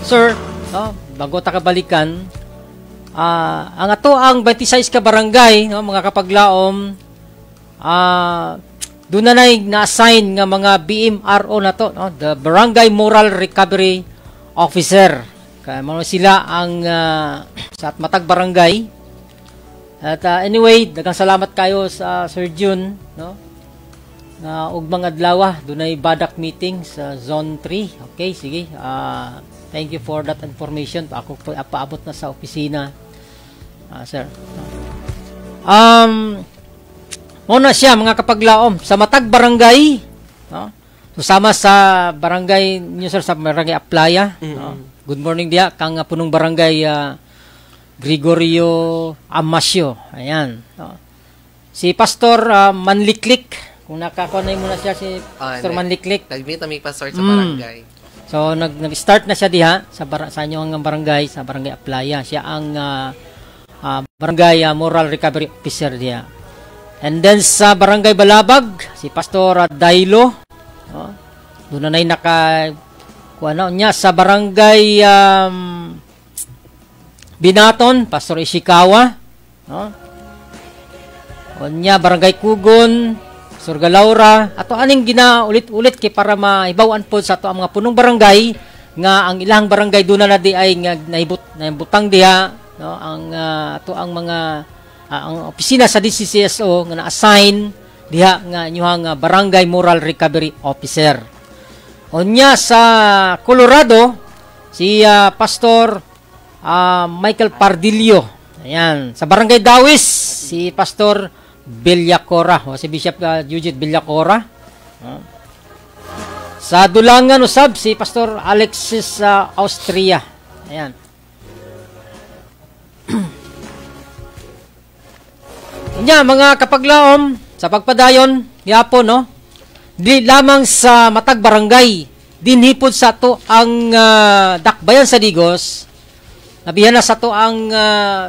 sir, no, bago ta kabalikan, ang ato ang 26 ka barangay, no, mga kapaglaom, doon na na-assign nga mga BMRO na to, no, the Barangay Moral Recovery Officer. Kaya mga sila ang sa matag barangay. At anyway, daghang salamat kayo sa Sir June, no, na ugmang adlaw doon ay badak meeting sa Zone 3. Okay, sige. Thank you for that information. Ako po paabot na sa opisina, sir. Muna siya, mga kapaglaom, sa matag barangay, no? Susama sa barangay niyo, sir, sa barangay Aplaya. No? Good morning diya, kang punong barangay Gregorio Amasio. Ayan. No? Si Pastor Manliklik, kung nakakonay mo na siya si Pastor Manliklik. Nag-meet kami pastor sa barangay. So, nag-start na siya diha sa inyo ang barangay, sa barangay Aplaya. Siya ang barangay Moral Recovery Officer diya. And then sa Barangay Balabag, si Pastor Dailo, doon na niya sa Barangay Binaton, Pastor Ishikawa, niya Barangay Kugon, Pastor Galaura, ato aning ginaulit-ulit kay para maibawan po sa ato ang mga punong barangay nga ang ilang barangay doon na di ay naibutang diha, no, ang ato ang mga ang opisina sa DCCSO nga na-assign diha nga inyong Barangay Moral Recovery Officer. Unya sa Colorado, si Pastor Michael Pardillo. Ayan. Sa Barangay Dawis, si Pastor Villacora, o si Bishop Eugene Villacora. Sa Dulangan usab, si Pastor Alexis Austria. Ayan. Nya, mga kapaglaom, sa pagpadayon, yapon, no? Di lamang sa matag barangay, dinhipod sa to ang dakbayan sa Digos, nabihan na sa to ang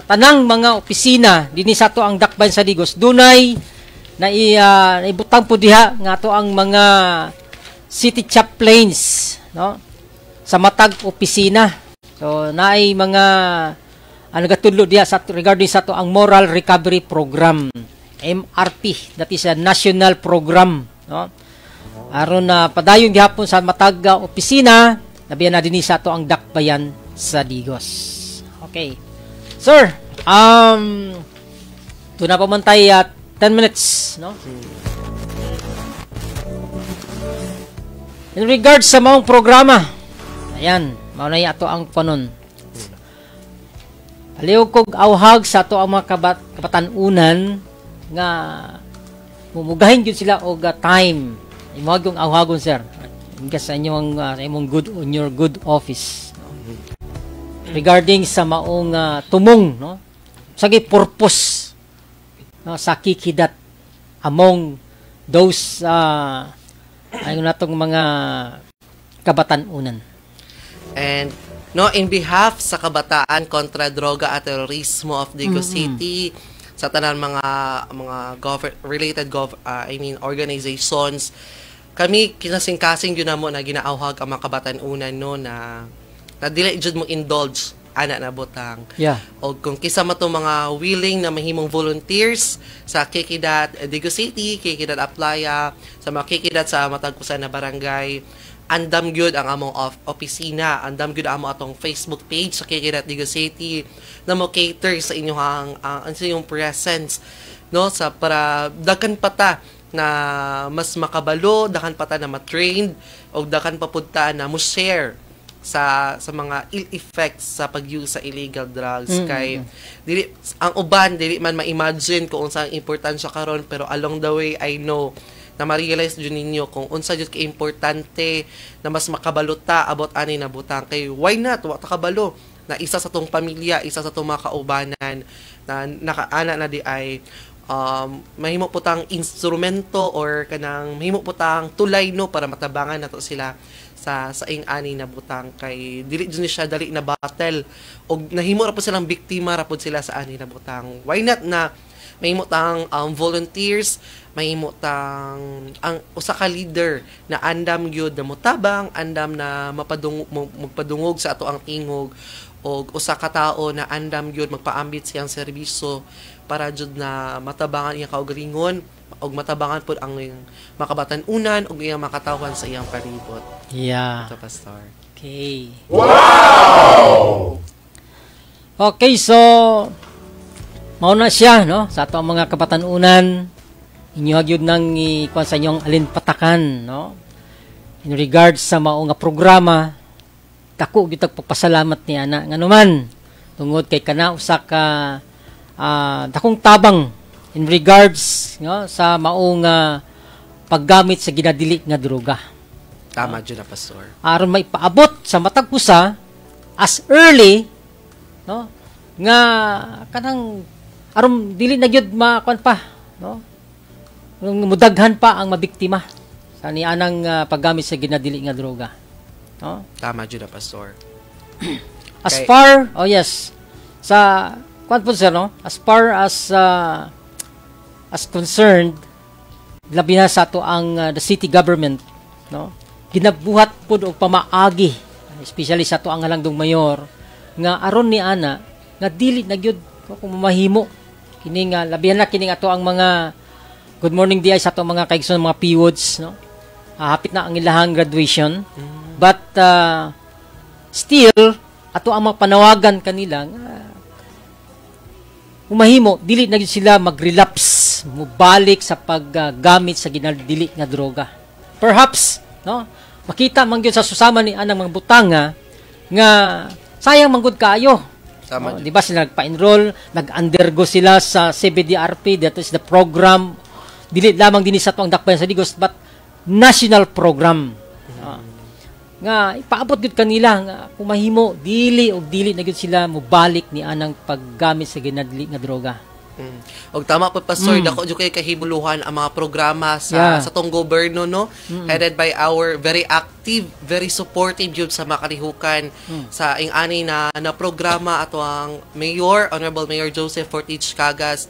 tanang mga opisina, dinhi sa to ang dakbayan sa Digos, dunay naibutang po diha nga to ang mga city chaplains, no? Sa matag opisina. So, naay mga nagatudlo diya sa regarding sa to ang Moral Recovery Program, MRP, that is a national program, no? Aron na padayon gihapon sa matag opisina, nabiyan na dinhi sa to ang dakbayan sa Digos. Okay. Sir, to na pamantay 10 minutes, no? In regards sa maong programa, ayan, mao na ato ang panon. Aliw kog awhag sa ato ang mga kabatanunan nga mumugahin gyud sila og time. Imuhag yung awhagon, sir. Ingka sa inyong imong good on your good office. Regarding sa maong tumong, no? Sagi purpose, no, sa kikidat among those ayun natong mga kabatanunan. And no, in behalf sa kabataan kontra droga at terorismo of Digos City, sa tanan mga organizations, kami kinasing-kasing yun na mo na ginaawhag ang mga kabatanunan, no, na dili jud mo indulge ana na butang. Yeah. O kung kisa mo itong mga willing na mahimong volunteers sa Kikidat Digo City, Kikidat Aplaya, sa mga Kikidat sa matagpusan na barangay, andam gyud ang among opisina, andam gyud amo atong Facebook page sa Kikidat Digo City na mo cater sa inyong sa inyong presence, no, sa para dakan pata na mas makabalo, dakan pata na ma-trained o dakan papunta na mo share sa mga ill effects sa pag-use sa illegal drugs. Kay dili ang uban dili man ma-imagine kung unsa ang importansya karon, pero along the way I know na ma-realize jud ninyo kung unsa jud kay importante na mas makabaluta about ani na butang. Kay why not wa ta kabalo na isa sa tong pamilya, isa sa tong mga kaubanan na nakaana na di ay mahimo putang instrumento or kanang mahimo putang tulay no para matabangan nato sila sa ing ani na butang. Kay dili jud siya dali na battle og nahimo ra po silang biktima ra po sila sa ani na butang. Why not na mahimo tang volunteers, mahimo tang ang usa ka leader na andam gyud na motabang, andam na magpadungog sa ato ang tingog, og usa ka tawo na andam gyud magpaambit siyang serbisyo para jud na matabangan iyang kaugalingon og matabangan pud ang makabatan-unan og iyang makatawhan sa iyang palibot. Yeah. Ito, Pastor. Okay. Wow! Okay, so mauna siya, no? Sa ato ang mga kabatan-unan, inyo hagyod nang ikuan sa inyong alinpatakan, no? In regards sa mao nga programa, dako gyud pagpasalamat ni ana nganuman tungod kay kana usa ka dakong tabang in regards, no, sa mao nga paggamit sa ginadili nga droga. Tama jud na, Pastor. Aron may paabot sa matag usa as early, no, nga kanang aron dili na gyud makuan pa, no, mudaghan pa ang mabiktima sa nianang paggamit sa ginadili nga droga, no. Tama jud na, Pastor. As far, oh yes, sa kuan po sir, no, as far as concerned, labi na sa to ang the city government, no, ginabuhat pud og pamaagi, especially sa to ang halangdong mayor, nga aron ni ana nga dili na gyud kung mahimo kini nga labihan na kini ato ang mga good morning di ay sa to mga kaigsoon mga PWODs, no, hapit na ang ilahang graduation, but still ato ang mga panawagan kanila nga umahimo dili na gyud sila mag-relapse, mubalik sa paggamit sa ginadili nga droga. Perhaps, no, makita man gyud sa susama ni anang mga butanga nga sayang manggod kaayo. Tama. Di ba sila nagpa-enroll, nag-undergo sila sa CBDRP, that is the program, dili lamang din sa tuang dakbayan sa Digos, but national program. Nga ipaabot gud kanila nga kung mahimo dili na gud sila mobalik ni anang paggamit sa ginadili nga droga. Og tama po, Pastor, dako jud kay kahibuluhan ang mga programa sa tong gobyerno, no, headed by our very active, very supportive jud sa makalihukan sa ing-ani na programa ato ang Mayor, Honorable Mayor Joseph Fortich Cagas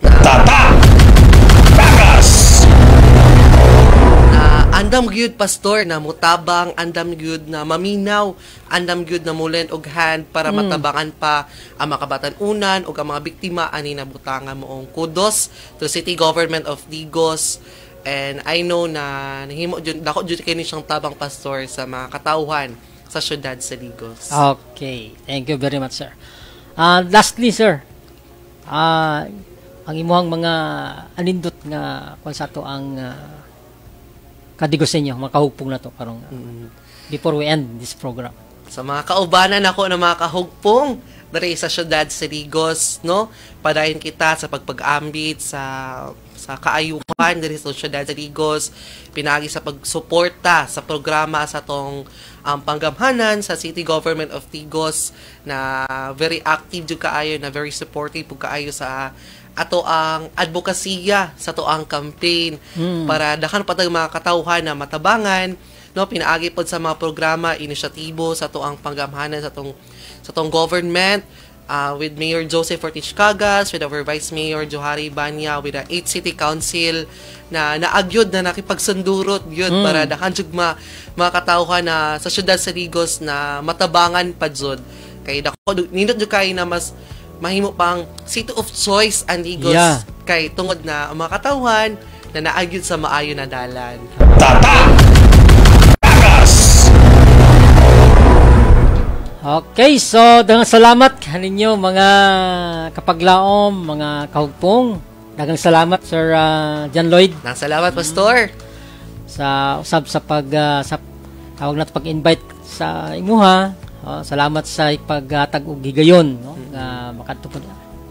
na andam gyud, Pastor, na mutabang, andam gyud na maminaw, andam gyud na mulen og hand para matabangan pa ang makabatan-unan ug ang mga biktima ani na butangan moong kudos to City Government of Digos. And I know na nahimo jud dako jud kay ni siyang tabang, Pastor, sa mga katawhan sa syudad sa Digos. Okay, thank you very much, sir. Lastly, sir, ang imuhang mga anindot nga kung sa to ang kadigos ninyo, makahugpong na to karong before we end this program. Sa mga kaubanan ako na mga kahugpong diri sa syudad sa Digos, no, padayon kita sa pagpag-ambit sa kaayuhan diri sa syudad sa Digos, pinagi sa pagsuporta sa programa sa tong panggamhanan sa City Government of Digos na very active jud kaayo, na very supportive pud kaayo sa ato ang advokasya sa to ang campaign para dakan patag mga katawhan na matabangan, no, pinaagi pod sa mga programa, inisyatibo sa to ang panggamhanan sa tong government, with Mayor Joseph Fortich Cagas, with our Vice Mayor Johari Banya, with the 8th City Council na naagyod na nakipagsundurot yun para dakan jud mga katawhan na sa syudad sa Digos na matabangan pa jud Kay dako nindot jud kay na mas mahimo pang city of choice ang Digos. Yeah. Kay tungod na ang mga katawhan na naagyod sa maayo na dalan. Okay, so daghang salamat kaninyo mga kapaglaom, mga kahugpong. Daghang salamat Sir John Lloyd Nang salamat, Pastor. sa usab sa sa tawag nato pag-invite sa imuha. Salamat sa paghatag og higayon, no? Nga makatupod.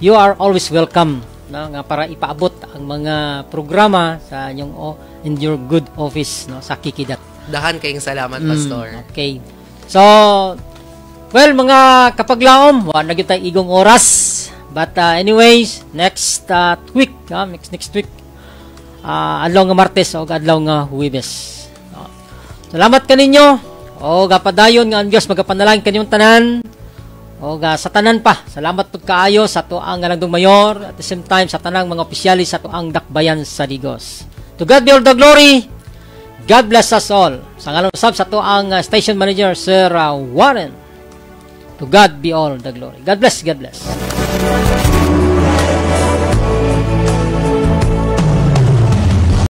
You are always welcome, no? Nga para ipaabot ang mga programa sa inyong in your good office, no, sa Kikidat. Dahan kayong salamat, Pastor. Okay. So, well, mga kapaglaom, na gyud tay igong oras. But anyways, next week, next week, adlaw nga Martes o adlaw nga Huwebes. Salamat kaninyo. O gapadayon nga ang Dios magapanalangin kaninyong tanan. O sa tanan pa, salamat pud kaayo sa tuang nga Langdong Mayor at the same time sa tanang mga opisyalis sa tuang dakbayan sa Digos. To God be all the glory. God bless us all. Sa ngalan usab sa tuang station manager Sir Warren. To God be all the glory. God bless, God bless.